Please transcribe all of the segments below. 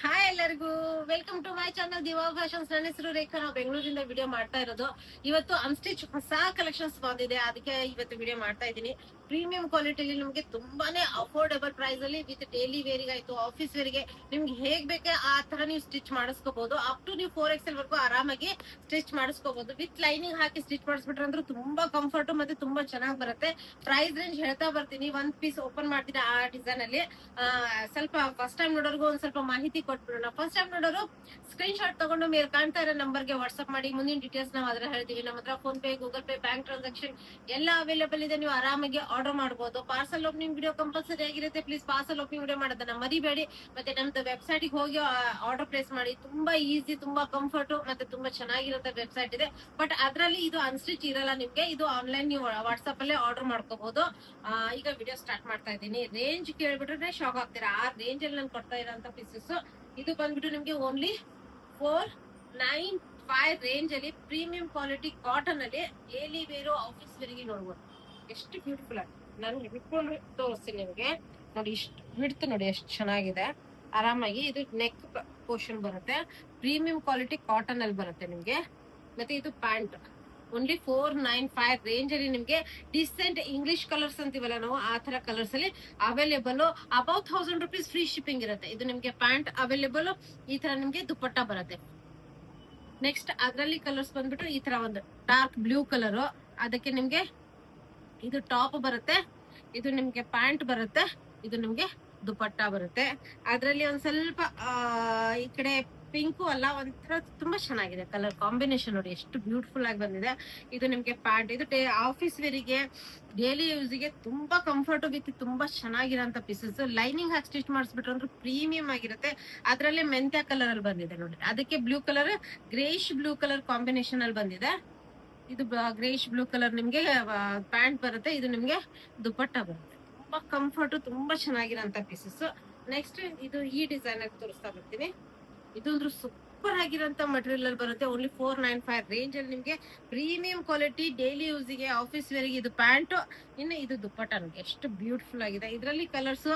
Hi ಎಲ್ಲರಿಗೂ, welcome to my channel diva fashions. ನನ್ನ ಹೆಸರು ರೇಖಾ. ನಾವು ಬೆಂಗಳೂರಿಂದ ವಿಡಿಯೋ ಮಾಡ್ತಾ ಇರೋದು. ಇವತ್ತು ಅನ್ಸ್ಟಿಚ್ ಹೊಸ ಕಲೆಕ್ಷನ್ಸ್ ಬಂದಿದೆ, ಅದಕ್ಕೆ ಇವತ್ತು ವಿಡಿಯೋ ಮಾಡ್ತಾ ಇದ್ದೀನಿ. ಪ್ರೀಮಿಯಂ ಕ್ವಾಲಿಟಿಲಿ ನಿಮ್ಗೆ ತುಂಬಾನೇ ಅಫೋರ್ಡಬಲ್ ಪ್ರೈಸ್ ಅಲ್ಲಿ ವಿತ್ ಡೈಲಿ ವೇರಿಗೆ ಆಯ್ತು, ಆಫೀಸ್ ವೇರಿಗೆ ನಿಮ್ಗೆ ಹೇಗ್ ಬೇಕೆ ಆ ತರ ನೀವು ಸ್ಟಿಚ್ ಮಾಡಿಸ್ಕೋಬಹುದು. ಅಪ್ ಟು ನೀವು 4XL ವರ್ಗೂ ಆರಾಮಾಗಿ ಸ್ಟಿಚ್ ಮಾಡಿಸ್ಕೋಬಹುದು. ವಿತ್ ಲೈನಿಂಗ್ ಹಾಕಿ ಸ್ಟಿಚ್ ಮಾಡಿಸ್ಬಿಟ್ರೆ ಅಂದ್ರೆ ತುಂಬಾ ಕಂಫರ್ಟ್ ಮತ್ತೆ ತುಂಬಾ ಚೆನ್ನಾಗಿ ಬರುತ್ತೆ. ಪ್ರೈಸ್ ರೇಂಜ್ ಹೇಳ್ತಾ ಬರ್ತೀನಿ. ಒಂದ್ ಪೀಸ್ ಓಪನ್ ಮಾಡ್ತೀನಿ ಆ ಡಿಸೈನ್ ಅಲ್ಲಿ. ಸ್ವಲ್ಪ ಫಸ್ಟ್ ಟೈಮ್ ನೋಡೋರ್ಗು ಒಂದ್ ಸ್ವಲ್ಪ ಮಾಹಿತಿ ಕೊಟ್ಬಿಡೋಣ. ಫಸ್ಟ್ ಟೈಮ್ ನೋಡೋರು ಸ್ಕ್ರೀನ್ ಶಾಟ್ ತಗೊಂಡು ಮೇಲೆ ಕಾಣ್ತಾ ಇರೋ ನಂಬರ್ಗೆ ವಾಟ್ಸ್ಆಪ್ ಮಾಡಿ. ಮುಂದಿನ ಡೀಟೇಲ್ಸ್ ನಾವು ಅದ್ರ ಹೇಳ್ತೀವಿ. ನಮ್ಮ ಹತ್ರ phone pay, Google pay, bank transaction ಎಲ್ಲ ಅವೈಲೇಬಲ್ ಇದೆ. ನೀವು ಆರಾಮಾಗಿ ಆರ್ಡರ್ ಮಾಡಬಹುದು. ಪಾರ್ಸಲ್ ಓಪನಿಂಗ್ ವಿಡಿಯೋ ಕಂಪಲ್ಸರಿ ಆಗಿರುತ್ತೆ. ಪ್ಲೀಸ್ ಪಾರ್ಸಲ್ ಓಪನಿಂಗ್ ವಿಡಿಯೋ ಮಾಡೋದನ್ನ ಮರಿಬೇಡಿ. ಮತ್ತೆ ನಮ್ದು ವೆಬ್ಸೈಟ್ ಹೋಗಿ ಆರ್ಡರ್ ಪ್ಲೇಸ್ ಮಾಡಿ. ತುಂಬಾ ಈಸಿ, ತುಂಬಾ ಕಂಫರ್ಟ್ ಮತ್ತೆ ತುಂಬಾ ಚೆನ್ನಾಗಿರುತ್ತೆ ವೆಬ್ಸೈಟ್ ಇದೆ. ಬಟ್ ಅದ್ರಲ್ಲಿ ಇದು ಅನ್ಸ್ಟಿಚ್ ಇರಲ್ಲ ನಿಮ್ಗೆ. ಇದು ಆನ್ಲೈನ್ ನೀವು ವಾಟ್ಸ್ಆಪ್ ಅಲ್ಲೇ ಆರ್ಡರ್ ಮಾಡ್ಕೋಬಹುದು. ಈಗ ವಿಡಿಯೋ ಸ್ಟಾರ್ಟ್ ಮಾಡ್ತಾ ಇದ್ದೀನಿ. ರೇಂಜ್ ಕೇಳ್ಬಿಟ್ರೆ ಶಾಕ್ ಆಗ್ತೀರಾ. ಆ ರೇಂಜ್ ಅಲ್ಲಿ ನಾನು ಕೊಡ್ತಾ ಇರೋಂತ ಪೀಸಸ್ ಇದು ಬಂದ್ಬಿಟ್ಟು ನಿಮ್ಗೆ ಓನ್ಲಿ 495 ರೇಂಜ್ ಅಲ್ಲಿ ಪ್ರೀಮಿಯಂ ಕ್ವಾಲಿಟಿ ಕಾಟನ್ ಅಲ್ಲಿ ಡೈಲಿ ವೇರು, ಆಫೀಸ್ ವೇರಿಗೆ ನೋಡ್ಬೋದು. ಎಷ್ಟು ಬ್ಯೂಟಿಫುಲ್ ಆಗಿ ನಾನು ಹಿಡ್ಕೊಂಡು ತೋರಿಸ್ತೀನಿ ನಿಮ್ಗೆ. ನೋಡಿ ಇಷ್ಟು ಹಿಡ್ತು, ನೋಡಿ ಎಷ್ಟು ಚೆನ್ನಾಗಿದೆ. ಆರಾಮಾಗಿ ಇದು ನೆಕ್ ಪೋರ್ಷನ್ ಬರುತ್ತೆ. ಪ್ರೀಮಿಯಂ ಕ್ವಾಲಿಟಿ ಕಾಟನ್ ಅಲ್ಲಿ ಬರುತ್ತೆ ನಿಮ್ಗೆ. ಮತ್ತೆ ಇದು ಪ್ಯಾಂಟ್ ಓನ್ಲಿ 495 ರೇಂಜ್ ಅಲ್ಲಿ ನಿಮ್ಗೆ ಡಿಸೆಂಟ್ ಇಂಗ್ಲಿಷ್ ಕಲರ್ಸ್ ಅಂತೀವಲ್ಲ ನಾವು, ಆ ತರ ಕಲರ್ಸ್ ಅಲ್ಲಿ available. Above 1000 rupees free shipping ಇರುತ್ತೆ. ಇದು ನಿಮ್ಗೆ ಪ್ಯಾಂಟ್ ಅವೈಲೇಬಲ್. ಈ ತರ ನಿಮ್ಗೆ ದುಪ್ಪಟ್ಟ ಬರುತ್ತೆ. ನೆಕ್ಸ್ಟ್ ಅದ್ರಲ್ಲಿ ಕಲರ್ಸ್ ಬಂದ್ಬಿಟ್ಟು ಈ ತರ ಒಂದು ಡಾರ್ಕ್ ಬ್ಲೂ ಕಲರ್, ಅದಕ್ಕೆ ನಿಮ್ಗೆ ಇದು ಟಾಪ್ ಬರುತ್ತೆ. ಇದು ನಿಮ್ಗೆ ಪ್ಯಾಂಟ್ ಬರುತ್ತೆ. ಇದು ನಿಮ್ಗೆ ದುಪಟ್ಟ ಬರುತ್ತೆ. ಅದ್ರಲ್ಲಿ ಒಂದ್ ಸ್ವಲ್ಪ ಈ ಕಡೆ ಪಿಂಕು ಅಲ್ಲ, ಒಂಥರ ತುಂಬಾ ಚೆನ್ನಾಗಿದೆ ಕಲರ್ ಕಾಂಬಿನೇಷನ್. ನೋಡಿ ಎಷ್ಟು ಬ್ಯೂಟಿಫುಲ್ ಆಗಿ ಬಂದಿದೆ. ಇದು ನಿಮ್ಗೆ ಪ್ಯಾಂಟ್. ಇದು ಆಫೀಸ್ ವೇರಿಗೆ, ಡೈಲಿ ಯೂಸ್ಗೆ ತುಂಬಾ ಕಂಫರ್ಟ್ ವಿತ್ ತುಂಬಾ ಚೆನ್ನಾಗಿರೋಂತ ಪೀಸಸ್. ಲೈನಿಂಗ್ ಹಾಕಿ ಸ್ಟಿಚ್ ಮಾಡಿಸ್ಬಿಟ್ರೆ ಅಂದ್ರೆ ಪ್ರೀಮಿಯಂ ಆಗಿರುತ್ತೆ. ಅದ್ರಲ್ಲೇ ಮೆಂತ್ಯ ಕಲರ್ ಅಲ್ಲಿ ಬಂದಿದೆ ನೋಡಿ. ಅದಕ್ಕೆ blue colour, greyish blue colour combination ಅಲ್ಲಿ ಬಂದಿದೆ. ಇದು ಗ್ರೇಶ್ ಬ್ಲೂ ಕಲರ್ ನಿಮ್ಗೆ ಪ್ಯಾಂಟ್ ಬರುತ್ತೆ. ಇದು ನಿಮ್ಗೆ ದುಪಟ್ಟ ಬರುತ್ತೆ. ತುಂಬಾ ಕಂಫರ್ಟ್, ತುಂಬಾ ಚೆನ್ನಾಗಿರೋಂತ ಪೀಸಸ್. ನೆಕ್ಸ್ಟ್ ಇದು ಈ ಡಿಸೈನ್ ಆಗಿ ತೋರಿಸ್ತಾ ಬರ್ತೀನಿ. ಇದೊಂದು ಸೂಪರ್ ಆಗಿರೋಂತ ಮಟೀರಿಯಲ್ ಅಲ್ಲಿ ಬರುತ್ತೆ. ಓನ್ಲಿ 495 ರೇಂಜ್ ಅಲ್ಲಿ ನಿಮ್ಗೆ ಪ್ರೀಮಿಯಂ ಕ್ವಾಲಿಟಿ ಡೈಲಿ ಯೂಸ್ಗೆ, ಆಫೀಸ್ ವೇರಿಗೆ. ಇದು ಪ್ಯಾಂಟ್, ಇನ್ನು ಇದು ದುಪ್ಪಟ್ಟ. ನೋಡಿ ಎಷ್ಟು ಬ್ಯೂಟಿಫುಲ್ ಆಗಿದೆ. ಇದರಲ್ಲಿ ಕಲರ್ಸ್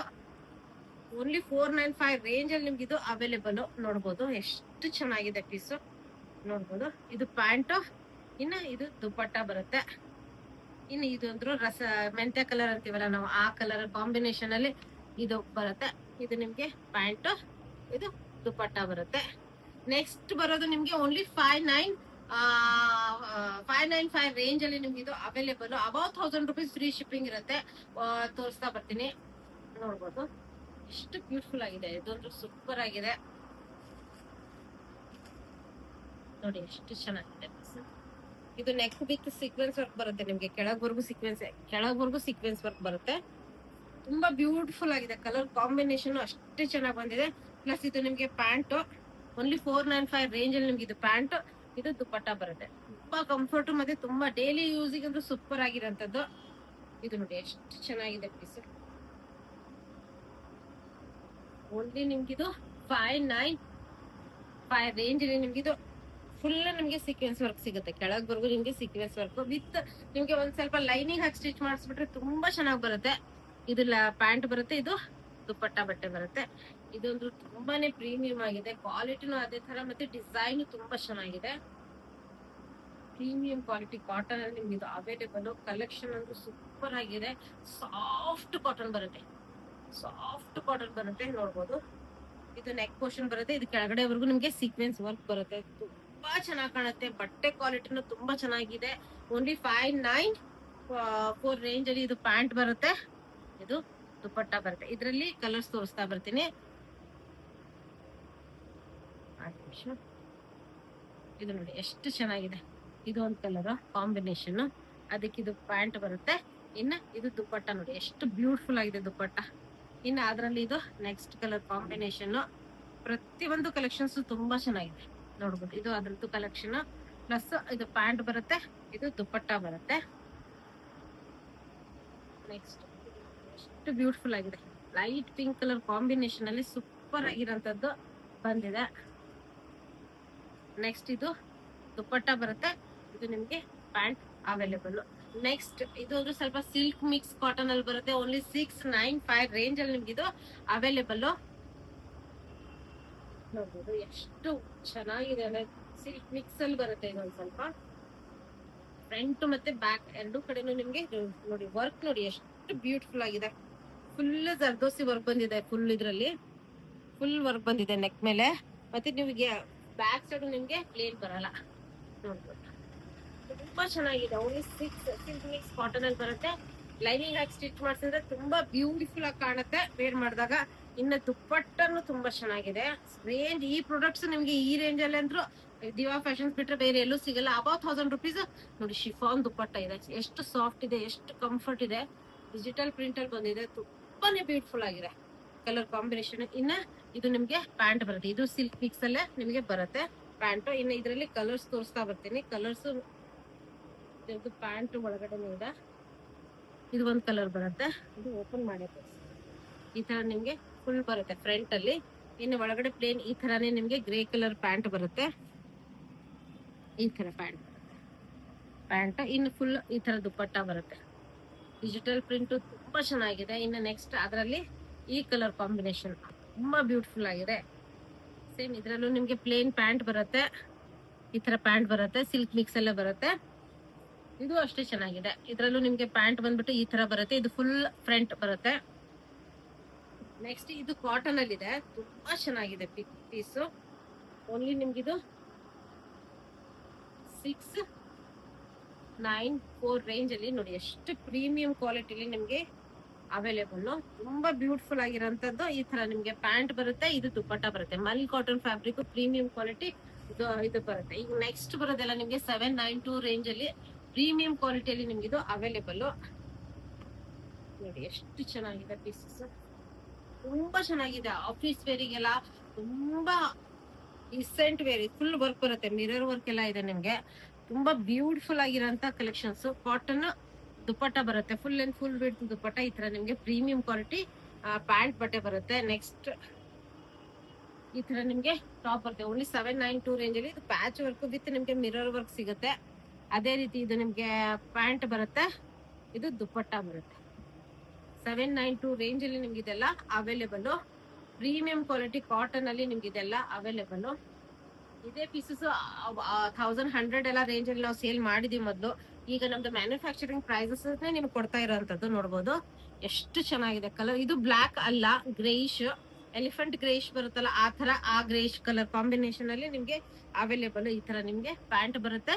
ಓನ್ಲಿ 495 ರೇಂಜ್ ಅಲ್ಲಿ ನಿಮ್ಗೆ ಇದು ಅವೈಲೇಬಲ್. ನೋಡ್ಬೋದು ಎಷ್ಟು ಚೆನ್ನಾಗಿದೆ ಪೀಸ್, ನೋಡ್ಬೋದು. ಇದು ಪ್ಯಾಂಟ್, ಇನ್ನು ಇದು ದುಪ್ಪಟ್ಟ ಬರುತ್ತೆ. ಇನ್ನು ಇದೊಂದ್ರು ಮೆಂತ್ಯ ಕಲರ್ ಅಂತೀವಲ್ಲ ನಾವು, ಆ ಕಲರ್ ಕಾಂಬಿನೇಷನ್ ಅಲ್ಲಿ ಇದು ಬರುತ್ತೆ. ಇದು ನಿಮ್ಗೆ ಪ್ಯಾಂಟ್, ಇದು ದುಪ್ಪಟ್ಟ ಬರುತ್ತೆ. ನೆಕ್ಸ್ಟ್ ಬರೋದು ನಿಮ್ಗೆ ಓನ್ಲಿ 595 ರೇಂಜ್ ಅಲ್ಲಿ ನಿಮ್ಗೆ ಇದು available. Above 1000 rupees free shipping ಇರುತ್ತೆ. ತೋರಿಸ್ತಾ ಬರ್ತೀನಿ. ನೋಡ್ಬೋದು ಎಷ್ಟು ಬ್ಯೂಟಿಫುಲ್ ಆಗಿದೆ. ಇದೊಂದು ಸೂಪರ್ ಆಗಿದೆ ನೋಡಿ, ಎಷ್ಟು ಚೆನ್ನಾಗಿದೆ. ಇದು ನೆಕ್ ವಿತ್ ಸೀಕ್ವೆನ್ಸ್ ವರ್ಕ್ ಬರುತ್ತೆ ನಿಮ್ಗೆ. ಕೆಳಗ್ವರ್ಗು ಸೀಕ್ವೆನ್ಸ್ ವರ್ಕ್ ಬರುತ್ತೆ. ತುಂಬಾ ಬ್ಯೂಟಿಫುಲ್ ಆಗಿದೆ. ಕಲರ್ ಕಾಂಬಿನೇಷನ್ ಅಷ್ಟೇ ಚೆನ್ನಾಗಿ ಬಂದಿದೆ. ಪ್ಲಸ್ ಇದು ನಿಮ್ಗೆ ಪ್ಯಾಂಟ್ ಓನ್ಲಿ 495 ರೇಂಜ್ ಅಲ್ಲಿ ನಿಮ್ಗೆ ಇದು ಪ್ಯಾಂಟ್, ಇದು ದುಪ್ಪಟ್ಟ ಬರುತ್ತೆ. ತುಂಬಾ ಕಂಫರ್ಟ್ ಮತ್ತೆ ತುಂಬಾ ಡೈಲಿ ಯೂಸಿಗೆ ಅಂದ್ರೆ ಸೂಪರ್ ಆಗಿರೋಂಥದ್ದು. ಇದು ನೋಡಿ ಎಷ್ಟು ಚೆನ್ನಾಗಿದೆ ಪೀಸ್. ಓನ್ಲಿ ನಿಮ್ಗಿದು 595 ರೇಂಜ್ ಅಲ್ಲಿ ನಿಮ್ಗಿದು ಫುಲ್ ನಿಮ್ಗೆ ಸೀಕ್ವೆನ್ಸ್ ವರ್ಕ್ ಸಿಗುತ್ತೆ. ಕೆಳಗ್ವರೆಗೂ ನಿಮ್ಗೆ ಸೀಕ್ವೆನ್ಸ್ ವರ್ಕ್ ವಿತ್ ನಿಮ್ಗೆ ಒಂದ್ ಸ್ವಲ್ಪ ಲೈನಿಂಗ್ ಹಾಕಿ ಸ್ಟಿಚ್ ಮಾಡಿಸ್ಬಿಟ್ರೆ ತುಂಬಾ ಚೆನ್ನಾಗಿ ಬರುತ್ತೆ. ಇದು ಪ್ಯಾಂಟ್ ಬರುತ್ತೆ. ಇದು ದುಪ್ಪಟ್ಟ ಬಟ್ಟೆ ಬರುತ್ತೆ. ಇದೊಂದು ತುಂಬಾನೇ ಪ್ರೀಮಿಯಂ ಆಗಿದೆ. ಕ್ವಾಲಿಟಿನೂ ಅದೇ ತರ, ಮತ್ತೆ ಡಿಸೈನ್ ತುಂಬಾ ಚೆನ್ನಾಗಿದೆ. ಪ್ರೀಮಿಯಂ ಕ್ವಾಲಿಟಿ ಕಾಟನ್ ಅಲ್ಲಿ ನಿಮ್ಗೆ ಇದು ಅವೈಲೇಬಲ್. ಕಲೆಕ್ಷನ್ ಅಂತೂ ಸೂಪರ್ ಆಗಿದೆ. ಸಾಫ್ಟ್ ಕಾಟನ್ ಬರುತ್ತೆ, ಸಾಫ್ಟ್ ಕಾಟನ್ ಬರುತ್ತೆ. ನೋಡ್ಬೋದು ಇದು ನೆಕ್ ಪೋರ್ಷನ್ ಬರುತ್ತೆ. ಇದು ಕೆಳಗಡೆವರೆಗೂ ನಿಮ್ಗೆ ಸೀಕ್ವೆನ್ಸ್ ವರ್ಕ್ ಬರುತ್ತೆ. ತುಂಬಾ ಚೆನ್ನಾಗಿ ಕಾಣುತ್ತೆ. ಬಟ್ಟೆ ಕ್ವಾಲಿಟಿನೂ ತುಂಬಾ ಚೆನ್ನಾಗಿದೆ. ಓನ್ಲಿ 594 ರೇಂಜ್ ಅಲ್ಲಿ ಇದು ಪ್ಯಾಂಟ್ ಬರುತ್ತೆ. ಇದು ದುಪ್ಪಟ್ಟ ಬರುತ್ತೆ. ಇದರಲ್ಲಿ ಕಲರ್ಸ್ ತೋರಿಸ್ತಾ ಬರ್ತೀನಿ. ಇದು ನೋಡಿ ಎಷ್ಟು ಚೆನ್ನಾಗಿದೆ. ಇದು ಒಂದು ಕಲರ್ ಕಾಂಬಿನೇಷನ್, ಅದಕ್ಕೆ ಇದು ಪ್ಯಾಂಟ್ ಬರುತ್ತೆ. ಇನ್ನ ಇದು ದುಪ್ಪಟ್ಟ ನೋಡಿ ಎಷ್ಟು ಬ್ಯೂಟಿಫುಲ್ ಆಗಿದೆ ದುಪ್ಪಟ್ಟ. ಇನ್ನು ಅದರಲ್ಲಿ ಇದು ನೆಕ್ಸ್ಟ್ ಕಲರ್ ಕಾಂಬಿನೇಷನ್. ಪ್ರತಿಯೊಂದು ಕಲೆಕ್ಷನ್ಸ್ ತುಂಬಾ ಚೆನ್ನಾಗಿದೆ. ನೋಡ್ಬೋದು ಇದು ಅದ್ರದ್ದು ಕಲೆಕ್ಷನ್. ಪ್ಲಸ್ ಇದು ಪ್ಯಾಂಟ್ ಬರುತ್ತೆ, ಇದು ದುಪ್ಪಟ್ಟ ಬರುತ್ತೆ. ನೆಕ್ಸ್ಟ್ ಎಷ್ಟು ಬ್ಯೂಟಿಫುಲ್ ಆಗಿದೆ. ಲೈಟ್ ಪಿಂಕ್ ಕಲರ್ ಕಾಂಬಿನೇಷನ್ ಅಲ್ಲಿ ಸೂಪರ್ ಆಗಿರೋಂಥದ್ದು ಬಂದಿದೆ. ನೆಕ್ಸ್ಟ್ ಇದು ದುಪ್ಪಟ್ಟ ಬರುತ್ತೆ. ಇದು ನಿಮ್ಗೆ ಪ್ಯಾಂಟ್ ಅವೈಲೇಬಲ್. ನೆಕ್ಸ್ಟ್ ಇದು ಅಂದ್ರೆ ಸ್ವಲ್ಪ ಸಿಲ್ಕ್ ಮಿಕ್ಸ್ ಕಾಟನ್ ಅಲ್ಲಿ ಬರುತ್ತೆ. ಓನ್ಲಿ 695 ರೇಂಜ್ ಅಲ್ಲಿ ನಿಮ್ಗೆ ಇದು ಅವೈಲೇಬಲ್. ನೋಡ್ಬೋದು ಎಷ್ಟು ಚೆನ್ನಾಗಿದೆ ಅಂದ್ರೆ ಸಿಲ್ಕ್ ಮಿಕ್ಸ್ ಅಲ್ಲಿ ಬರುತ್ತೆ ಇದೊಂದ್ ಸ್ವಲ್ಪ. ಫ್ರಂಟ್ ಮತ್ತೆ ಬ್ಯಾಕ್ ಎರಡು ಕಡೆನೂ ನಿಮ್ಗೆ ನೋಡಿ ವರ್ಕ್ ನೋಡಿ ಎಷ್ಟು ಬ್ಯೂಟಿಫುಲ್ ಆಗಿದೆ. ಫುಲ್ ಜರ್ದೋಸಿ ವರ್ಕ್ ಬಂದಿದೆ, ಫುಲ್ ಇದ್ರಲ್ಲಿ ಫುಲ್ ವರ್ಕ್ ಬಂದಿದೆ ನೆಕ್ ಮೇಲೆ. ಮತ್ತೆ ನಿಮಗೆ ಬ್ಯಾಕ್ ಸೈಡ್ ನಿಮ್ಗೆ ಪ್ಲೇನ್ ಬರಲ್ಲ ನೋಡ್ಬೋದು. ತುಂಬಾ ಚೆನ್ನಾಗಿದೆ. ಓನ್ಲಿ ಸಿಲ್ಕ್ ಮಿಕ್ಸ್ ಕಾಟನ್ ಅಲ್ಲಿ ಬರುತ್ತೆ. ಲೈನಿಂಗ್ ಹಾಕಿ ಸ್ಟಿಚ್ ಮಾಡ್ಸಿದ್ರೆ ತುಂಬಾ ಬ್ಯೂಟಿಫುಲ್ ಆಗಿ ಕಾಣುತ್ತೆ ವೇರ್ ಮಾಡಿದಾಗ. ಇನ್ನ ದುಪ್ಪಟ್ಟನು ತುಂಬಾ ಚೆನ್ನಾಗಿದೆ. ರೇಂಜ್ ಈ ಪ್ರಾಡಕ್ಟ್ಸ್ ನಿಮ್ಗೆ ಈ ರೇಂಜ್ ಅಲ್ಲಿ ಅಂದ್ರೂ ದಿವಾ ಫ್ಯಾಷನ್ಸ್ ಬಿಟ್ರೆ ಬೇರೆ ಎಲ್ಲೂ ಸಿಗಲ್ಲ. ಅಬೌವ್ 1000 ರುಪೀಸ್ ನೋಡಿ. ಶಿಫಾನ್ ದುಪ್ಪಟ್ಟ ಇದೆ, ಎಷ್ಟು ಸಾಫ್ಟ್ ಇದೆ, ಎಷ್ಟು ಕಂಫರ್ಟ್ ಇದೆ. ಡಿಜಿಟಲ್ ಪ್ರಿಂಟ್ ಅಲ್ಲಿ ಬಂದಿದೆ, ತುಂಬಾನೇ ಬ್ಯೂಟಿಫುಲ್ ಆಗಿದೆ ಕಲರ್ ಕಾಂಬಿನೇಷನ್. ಇನ್ನ ಇದು ನಿಮ್ಗೆ ಪ್ಯಾಂಟ್ ಬರುತ್ತೆ, ಇದು ಸಿಲ್ಕ್ ಮಿಕ್ಸ್ ಅಲ್ಲೇ ನಿಮ್ಗೆ ಬರುತ್ತೆ ಪ್ಯಾಂಟ್. ಇನ್ನು ಇದರಲ್ಲಿ ಕಲರ್ಸ್ ತೋರಿಸ್ತಾ ಬರ್ತೀನಿ. ಕಲರ್ಸ್ ಇದು ಪ್ಯಾಂಟ್ ಒಳಗಡೆ ಇದೆ. ಇದು ಒಂದ್ ಕಲರ್ ಬರುತ್ತೆ, ಇದು ಓಪನ್ ಮಾಡಿ ಈ ತರ ನಿಮ್ಗೆ ಫುಲ್ ಬರುತ್ತೆ ಫ್ರಂಟ್ ಅಲ್ಲಿ. ಇನ್ನು ಒಳಗಡೆ ಪ್ಲೇನ್ ಈ ತರಾನೇ ನಿಮ್ಗೆ ಗ್ರೇ ಕಲರ್ ಪ್ಯಾಂಟ್ ಬರುತ್ತೆ. ಈ ತರ ಪ್ಯಾಂಟ್ ಇನ್ನು ಫುಲ್ ಈ ತರ ದುಪ್ಪಟ್ಟ ಬರುತ್ತೆ. ಡಿಜಿಟಲ್ ಪ್ರಿಂಟ್ ತುಂಬಾ ಚೆನ್ನಾಗಿದೆ. ಇನ್ನು ನೆಕ್ಸ್ಟ್ ಅದರಲ್ಲಿ ಈ ಕಲರ್ ಕಾಂಬಿನೇಷನ್ ತುಂಬಾ ಬ್ಯೂಟಿಫುಲ್ ಆಗಿದೆ. ಸೇಮ್ ಇದ್ರಲ್ಲೂ ನಿಮ್ಗೆ ಪ್ಲೇನ್ ಪ್ಯಾಂಟ್ ಬರುತ್ತೆ, ಈ ತರ ಪ್ಯಾಂಟ್ ಬರುತ್ತೆ, ಸಿಲ್ಕ್ ಮಿಕ್ಸ್ ಎಲ್ಲ ಬರುತ್ತೆ. ಇದು ಅಷ್ಟೇ ಚೆನ್ನಾಗಿದೆ. ಇದ್ರಲ್ಲೂ ನಿಮ್ಗೆ ಪ್ಯಾಂಟ್ ಬಂದ್ಬಿಟ್ಟು ಈ ತರ ಬರುತ್ತೆ, ಇದು ಫುಲ್ ಫ್ರಂಟ್ ಬರುತ್ತೆ. ನೆಕ್ಸ್ಟ್ ಇದು ಕಾಟನ್ ಅಲ್ಲಿ ಇದೆ, ತುಂಬಾ ಚೆನ್ನಾಗಿದೆ ಪೀಸು. ಓನ್ಲಿ ನಿಮ್ಗಿದು 694 ರೇಂಜ್ ಅಲ್ಲಿ ನೋಡಿ ಎಷ್ಟು ಪ್ರೀಮಿಯಂ ಕ್ವಾಲಿಟಿಲಿ ನಿಮ್ಗೆ ಅವೈಲೇಬಲ್. ತುಂಬಾ ಬ್ಯೂಟಿಫುಲ್ ಆಗಿರೋಂಥದ್ದು. ಈ ತರ ನಿಮ್ಗೆ ಪ್ಯಾಂಟ್ ಬರುತ್ತೆ, ಇದು ದುಪ್ಪಟ್ಟ ಬರುತ್ತೆ. ಮಲ್ ಕಾಟನ್ ಫ್ಯಾಬ್ರಿಕ್ ಪ್ರೀಮಿಯಂ ಕ್ವಾಲಿಟಿ ಇದು ಬರುತ್ತೆ. ಈಗ ನೆಕ್ಸ್ಟ್ ಬರೋದೆಲ್ಲ ನಿಮ್ಗೆ 792 ರೇಂಜ್ ಅಲ್ಲಿ ಪ್ರೀಮಿಯಂ ಕ್ವಾಲಿಟಿಯಲ್ಲಿ ನಿಮ್ಗೆ ಇದು ಅವೈಲೇಬಲ್. ನೋಡಿ ಎಷ್ಟು ಚೆನ್ನಾಗಿದೆ ಪೀಸಸ್, ತುಂಬಾ ಚೆನ್ನಾಗಿದೆ. ಆಫೀಸ್ ವೇರಿಗೆಲ್ಲ ತುಂಬಾ ಡಿಸೆಂಟ್ ವೇರ್, ಫುಲ್ ವರ್ಕ್ ಬರುತ್ತೆ, ಮಿರರ್ ವರ್ಕ್ ಎಲ್ಲ ಇದೆ ನಿಮ್ಗೆ. ತುಂಬಾ ಬ್ಯೂಟಿಫುಲ್ ಆಗಿರೋಂತ ಕಲೆಕ್ಷನ್ಸ್. ಕಾಟನ್ ದುಪ್ಪಟ್ಟ ಬರುತ್ತೆ, ಫುಲ್ ಅಂಡ್ ಫುಲ್ ವಿಡ್ತ್ ದುಪ್ಪಟ್ಟ. ಈ ತರ ನಿಮ್ಗೆ ಪ್ರೀಮಿಯಂ ಕ್ವಾಲಿಟಿ ಪ್ಯಾಂಟ್ ಬಟ್ಟೆ ಬರುತ್ತೆ. ನೆಕ್ಸ್ಟ್ ಈ ತರ ನಿಮ್ಗೆ ಟಾಪ್ ಬರುತ್ತೆ. ಓನ್ಲಿ 792 ರೇಂಜ್ ಅಲ್ಲಿ. ಇದು ಪ್ಯಾಚ್ ವರ್ಕ್ ವಿತ್ ನಿಮ್ಗೆ ಮಿರರ್ ವರ್ಕ್ ಸಿಗುತ್ತೆ. ಅದೇ ರೀತಿ ಇದು ನಿಮ್ಗೆ ಪ್ಯಾಂಟ್ ಬರುತ್ತೆ, ಇದು ದುಪ್ಪಟ್ಟ ಬರುತ್ತೆ. 792 ರೇಂಜ್ ಅಲ್ಲಿ ನಿಮ್ಗೆ ಇದೆಲ್ಲ ಅವೈಲೇಬಲ್. ಪ್ರೀಮಿಯಂ ಕ್ವಾಲಿಟಿ ಕಾಟನ್ ಅಲ್ಲಿ ನಿಮ್ಗೆ ಇದೆಲ್ಲ ಅವೈಲೇಬಲ್. ಇದೇ ಪೀಸಸ್ 1100 ಎಲ್ಲ ರೇಂಜ್ ಅಲ್ಲಿ ನಾವು ಸೇಲ್ ಮಾಡಿದೀವಿ ಮೊದಲು. ಈಗ ನಮ್ದು ಮ್ಯಾನುಫ್ಯಾಕ್ಚರಿಂಗ್ ಪ್ರೈಸಸ್ ನಿಮ್ಗೆ ಕೊಡ್ತಾ ಇರೋಂಥದ್ದು ನೋಡ್ಬೋದು. ಎಷ್ಟು ಚೆನ್ನಾಗಿದೆ ಕಲರ್. ಇದು ಬ್ಲಾಕ್ ಅಲ್ಲ, ಗ್ರೇಯಿಶ್, ಎಲಿಫೆಂಟ್ ಗ್ರೇಯಿಶ್ ಬರುತ್ತಲ್ಲ ಆ ತರ, ಆ ಗ್ರೇಯಿಶ್ ಕಲರ್ ಕಾಂಬಿನೇಷನ್ ಅಲ್ಲಿ ನಿಮ್ಗೆ ಅವೈಲೇಬಲ್. ಈ ತರ ನಿಮ್ಗೆ ಪ್ಯಾಂಟ್ ಬರುತ್ತೆ,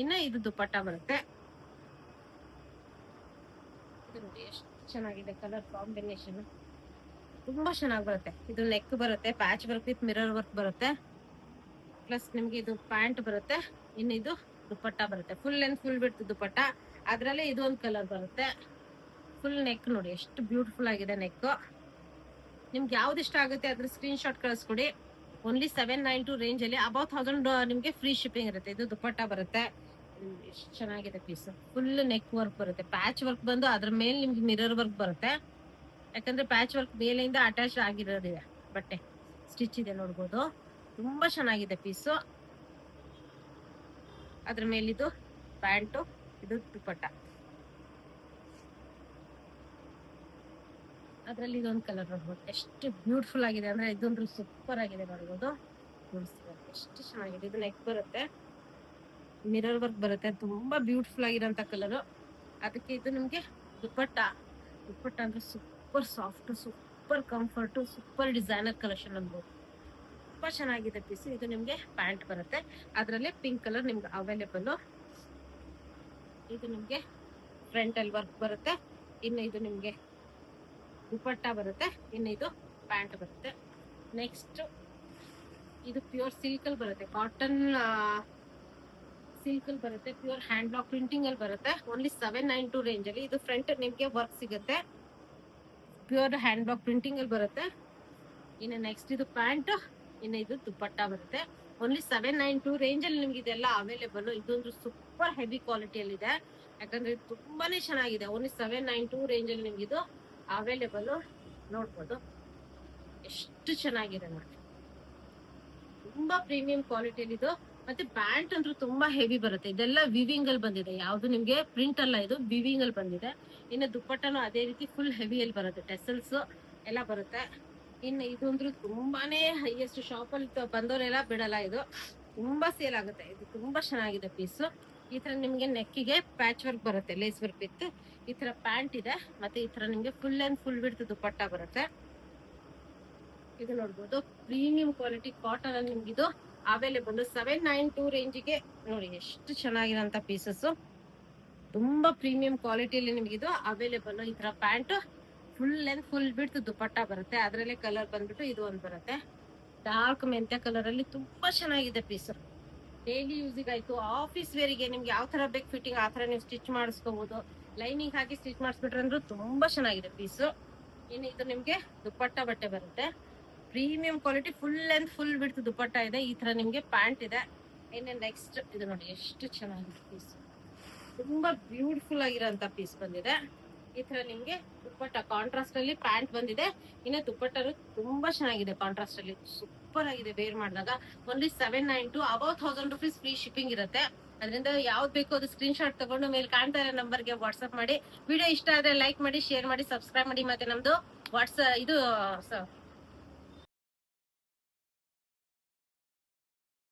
ಇನ್ನ ಇದು ದುಪ್ಪಟ್ಟ ಬರುತ್ತೆ. ಇದು ನೋಡಿ ಎಷ್ಟು ಚೆನ್ನಾಗಿದೆ ಕಲರ್ ಕಾಂಬಿನೇಷನ್, ತುಂಬಾ ಚೆನ್ನಾಗಿ ಬರುತ್ತೆ. ಇದು ನೆಕ್ ಬರುತ್ತೆ, patch work with mirror work ಬರುತ್ತೆ. ಪ್ಲಸ್ ನಿಮ್ಗೆ ಇದು ಪ್ಯಾಂಟ್ ಬರುತ್ತೆ, ಇನ್ನು ಇದು ದುಪ್ಪಟ್ಟ ಬರುತ್ತೆ. ಫುಲ್ ಅಂಡ್ ಫುಲ್ ಬಿಡ್ತು ದುಪ್ಪಟ್ಟ. ಅದ್ರಲ್ಲೇ ಇದು ಒಂದು ಕಲರ್ ಬರುತ್ತೆ. ಫುಲ್ ನೆಕ್ ನೋಡಿ ಎಷ್ಟು ಬ್ಯೂಟಿಫುಲ್ ಆಗಿದೆ ನೆಕ್. ನಿಮ್ಗೆ ಯಾವ್ದು ಇಷ್ಟ ಆಗುತ್ತೆ ಅದ್ರ ಸ್ಕ್ರೀನ್ ಶಾಟ್ ಕಳಿಸ್ಕೊಡಿ. ಓನ್ಲಿ 792 ರೇಂಜ್ ಅಲ್ಲಿ ಅಬೌವ್ 1000 ನಿಮ್ಗೆ ಫ್ರೀ ಶಿಪ್ಪಿಂಗ್ ಇರುತ್ತೆ. ಇದು ದುಪ್ಪಟ್ಟ ಬರುತ್ತೆ. ಎಷ್ಟು ಚೆನ್ನಾಗಿದೆ ಪೀಸ್. ಫುಲ್ ನೆಕ್ ವರ್ಕ್ ಬರುತ್ತೆ, ಪ್ಯಾಚ್ ವರ್ಕ್ ಬಂದು ಅದ್ರ ಮೇಲೆ ನಿಮ್ಗೆ ಮಿರರ್ ವರ್ಕ್ ಬರುತ್ತೆ. ಯಾಕಂದ್ರೆ ಪ್ಯಾಚ್ ವರ್ಕ್ ಮೇಲೆಯಿಂದ ಅಟ್ಯಾಚ್ ಆಗಿರೋದಿದೆ, ಬಟ್ಟೆ ಸ್ಟಿಚ್ ಇದೆ ನೋಡ್ಬೋದು. ತುಂಬಾ ಚೆನ್ನಾಗಿದೆ ಪೀಸು. ಅದ್ರ ಮೇಲಿದು ಪ್ಯಾಂಟು, ಇದು ದುಪ್ಪಟ್ಟ. ಅದ್ರಲ್ಲಿ ಇದೊಂದು ಕಲರ್ ನೋಡ್ಬೋದು ಎಷ್ಟು ಬ್ಯೂಟಿಫುಲ್ ಆಗಿದೆ ಅಂದ್ರೆ, ಇದೊಂದು ಸೂಪರ್ ಆಗಿದೆ ನೋಡ್ಬೋದು. ಎಷ್ಟು ಚೆನ್ನಾಗಿದೆ. ಇದು ನೆಕ್ ಬರುತ್ತೆ, ಮಿರರ್ ವರ್ಕ್ ಬರುತ್ತೆ, ತುಂಬಾ ಬ್ಯೂಟಿಫುಲ್ ಆಗಿರೋಂಥ ಕಲರ್. ಅದಕ್ಕೆ ಇದು ನಿಮ್ಗೆ ದುಪ್ಪಟ್ಟ. ದುಪ್ಪಟ್ಟ ಅಂದ್ರೆ super soft, super comfort, super designer collection ಅನ್ಬೋದು. ತುಂಬಾ ಚೆನ್ನಾಗಿದೆ ಪೀಸ್. ಇದು ನಿಮ್ಗೆ ಪ್ಯಾಂಟ್ ಬರುತ್ತೆ, ಅದ್ರಲ್ಲಿ ಪಿಂಕ್ ಕಲರ್ ನಿಮ್ಗೆ ಅವೈಲೇಬಲ್. ಇದು ನಿಮ್ಗೆ ಫ್ರಂಟ್ ಅಲ್ಲಿ ವರ್ಕ್ ಬರುತ್ತೆ, ಇನ್ನು ಇದು ನಿಮ್ಗೆ ದುಪ್ಪಟ್ಟ ಬರುತ್ತೆ, ಇನ್ನು ಇದು ಪ್ಯಾಂಟ್ ಬರುತ್ತೆ. ನೆಕ್ಸ್ಟ್ ಇದು ಪ್ಯೂರ್ ಸಿಲ್ಕ್ ಅಲ್ಲಿ ಬರುತ್ತೆ, ಕಾಟನ್ ಸಿಲ್ಕ್ ಅಲ್ಲಿ ಬರುತ್ತೆ, ಪ್ಯೂರ್ ಹ್ಯಾಂಡ್ ಬ್ಲಾಕ್ ಪ್ರಿಂಟಿಂಗ್ ಅಲ್ಲಿ ಬರುತ್ತೆ. ಓನ್ಲಿ 792 ರೇಂಜ್ ಅಲ್ಲಿ. ಇದು ಫ್ರಂಟ್ ನಿಮ್ಗೆ ವರ್ಕ್ ಸಿಗುತ್ತೆ, ಪ್ಯೂರ್ ಹ್ಯಾಂಡ್ ಬ್ಲಾಕ್ ಪ್ರಿಂಟಿಂಗ್ ಅಲ್ಲಿ ಬರುತ್ತೆ. ಇನ್ನು ನೆಕ್ಸ್ಟ್ ಇದು ಪ್ಯಾಂಟ್, ಇನ್ನು ಇದು ದುಪ್ಪಟ್ಟ ಬರುತ್ತೆ. ಓನ್ಲಿ 792 ರೇಂಜ್ ಅಲ್ಲಿ ನಿಮ್ಗೆ ಇದೆಲ್ಲ ಅವೈಲೇಬಲ್. ಇದೊಂದು ಸೂಪರ್ ಹೆವಿ ಕ್ವಾಲಿಟಿಯಲ್ಲಿ ಇದೆ, ಯಾಕಂದ್ರೆ ತುಂಬಾನೇ ಚೆನ್ನಾಗಿದೆ. ಓನ್ಲಿ 792 ರೇಂಜ್ ಅಲ್ಲಿ ನಿಮ್ಗೆ ಇದು ಅವೈಲೇಬಲ್. ನೋಡ್ಬೋದು ಎಷ್ಟು ಚೆನ್ನಾಗಿದೆ ನೋಡಿ, ತುಂಬಾ ಪ್ರೀಮಿಯಂ ಕ್ವಾಲಿಟಿಯಲ್ಲಿ ಇದು. ಮತ್ತೆ ಪ್ಯಾಂಟ್ ಅಂತೂ ತುಂಬಾ ಹೆವಿ ಬರುತ್ತೆ. ಇದೆಲ್ಲ ವಿವಿಂಗ್ ಅಲ್ಲಿ ಬಂದಿದೆ, ಯಾವ್ದು ನಿಮ್ಗೆ ಪ್ರಿಂಟ್ ಅಲ್ಲ, ಇದು ವಿವಿಂಗ್ ಅಲ್ಲಿ ಬಂದಿದೆ. ಇನ್ನು ದುಪ್ಪಟ್ಟನು ಅದೇ ರೀತಿ ಫುಲ್ ಹೆವಿಯಲ್ಲಿ ಬರುತ್ತೆ, ಟೆಸಲ್ಸ್ ಎಲ್ಲ ಬರುತ್ತೆ. ಇನ್ನು ಇದು ಅಂದ್ರೆ ತುಂಬಾನೇ ಹೈಯೆಸ್ಟ್ ಶಾಪ್ ಅಲ್ಲಿ ಬಂದವರೆಲ್ಲ ಬಿಡಲ್ಲ. ಇದು ತುಂಬಾ ಸೇಲ್ ಆಗುತ್ತೆ. ಇದು ತುಂಬಾ ಚೆನ್ನಾಗಿದೆ ಪೀಸ್. ಈ ತರ ನಿಮ್ಗೆ ನೆಕ್ಕಿಗೆ ಪ್ಯಾಚ್ ವರ್ಕ್ ಬರುತ್ತೆ, ಲೇಸ್ ವರ್ಕ್ ವಿತ್ ಈ ತರ ಪ್ಯಾಂಟ್ ಇದೆ. ಮತ್ತೆ ಈ ತರ ನಿಮ್ಗೆ ಫುಲ್ ಅಂಡ್ ಫುಲ್ ವಿಡ್ತ್ ದುಪ್ಪಟ್ಟ ಬರುತ್ತೆ. ಇದು ನೋಡ್ಬೋದು ಪ್ರೀಮಿಯಂ ಕ್ವಾಲಿಟಿ ಕಾಟನ್ ಅಲ್ಲಿ ನಿಮ್ಗೆ ಇದು ಅವೈಲೇಬಲ್ 792 ರೇಂಜಿಗೆ. ನೋಡಿ ಎಷ್ಟು ಚೆನ್ನಾಗಿರೋಂತ ಪೀಸಸ್, ತುಂಬಾ ಪ್ರೀಮಿಯಂ ಕ್ವಾಲಿಟಿಯಲ್ಲಿ ನಿಮ್ಗೆ ಇದು ಅವೈಲೇಬಲ್. ಈ ತರ ಪ್ಯಾಂಟ್ ಫುಲ್ ಲೆಂತ್ ಫುಲ್ ಬಿಡ್ತು ದುಪ್ಪಟ್ಟ ಬರುತ್ತೆ. ಅದ್ರಲ್ಲೇ ಕಲರ್ ಬಂದ್ಬಿಟ್ಟು ಇದು ಒಂದು ಬರುತ್ತೆ, ಡಾರ್ಕ್ ಮೆಂತ್ಯ ಕಲರ್ ಅಲ್ಲಿ. ತುಂಬಾ ಚೆನ್ನಾಗಿದೆ ಪೀಸ್. ಡೈಲಿ ಯೂಸಿಗೆ ಆಯ್ತು, ಆಫೀಸ್ ವೇರಿಗೆ ನಿಮ್ಗೆ ಯಾವ ತರ ಬೇಕು ಫಿಟ್ಟಿಂಗ್ ಆ ತರ ನೀವು ಸ್ಟಿಚ್ ಮಾಡಿಸ್ಕೋಬಹುದು. ಲೈನಿಂಗ್ ಹಾಕಿ ಸ್ಟಿಚ್ ಮಾಡಿಸ್ಬಿಟ್ರೆ ಅಂದ್ರೂ ತುಂಬಾ ಚೆನ್ನಾಗಿದೆ ಪೀಸ್. ಇನ್ನು ಇದು ನಿಮ್ಗೆ ದುಪ್ಪಟ್ಟ ಬಟ್ಟೆ ಬರುತ್ತೆ, premium quality full length full ಬಿಡ್ತು ದುಪ್ಪಟ್ಟ ಇದೆ. ಈ ತರ ನಿಮ್ಗೆ ಪ್ಯಾಂಟ್ ಇದೆ. ಇನ್ನು ನೆಕ್ಸ್ಟ್ ಇದು ನೋಡಿ ಎಷ್ಟು ಚೆನ್ನಾಗಿದೆ ಪೀಸ್, ತುಂಬಾ ಬ್ಯೂಟಿಫುಲ್ ಆಗಿರೋಂತ ಪೀಸ್ ಬಂದಿದೆ. ಈ ತರ ನಿಮ್ಗೆ ದುಪ್ಪಟ್ಟ ಕಾಂಟ್ರಾಸ್ಟ್ ಅಲ್ಲಿ ಪ್ಯಾಂಟ್ ಬಂದಿದೆ. ಇನ್ನು ದುಪ್ಪಟ್ಟರು ತುಂಬಾ ಚೆನ್ನಾಗಿದೆ, ಕಾಂಟ್ರಾಸ್ಟ್ ಅಲ್ಲಿ ಸೂಪರ್ ಆಗಿದೆ. ವೇರ್ ಮಾಡಿದಾಗ only 792, above 1000 rupees free shipping ಇರುತ್ತೆ. ಅದರಿಂದ ಯಾವ್ದು ಬೇಕೋ ಅದು ಸ್ಕ್ರೀನ್ ಶಾಟ್ ತಗೊಂಡು ಮೇಲೆ ಕಾಣ್ತಾ ಇರೋ ನಂಬರ್ಗೆ ವಾಟ್ಸ್ಆಪ್ ಮಾಡಿ. ವಿಡಿಯೋ ಇಷ್ಟ ಆದ್ರೆ ಲೈಕ್ ಮಾಡಿ, ಶೇರ್ ಮಾಡಿ, ಸಬ್ಸ್ಕ್ರೈಬ್ ಮಾಡಿ. ಮತ್ತೆ ನಮ್ದು ಇದು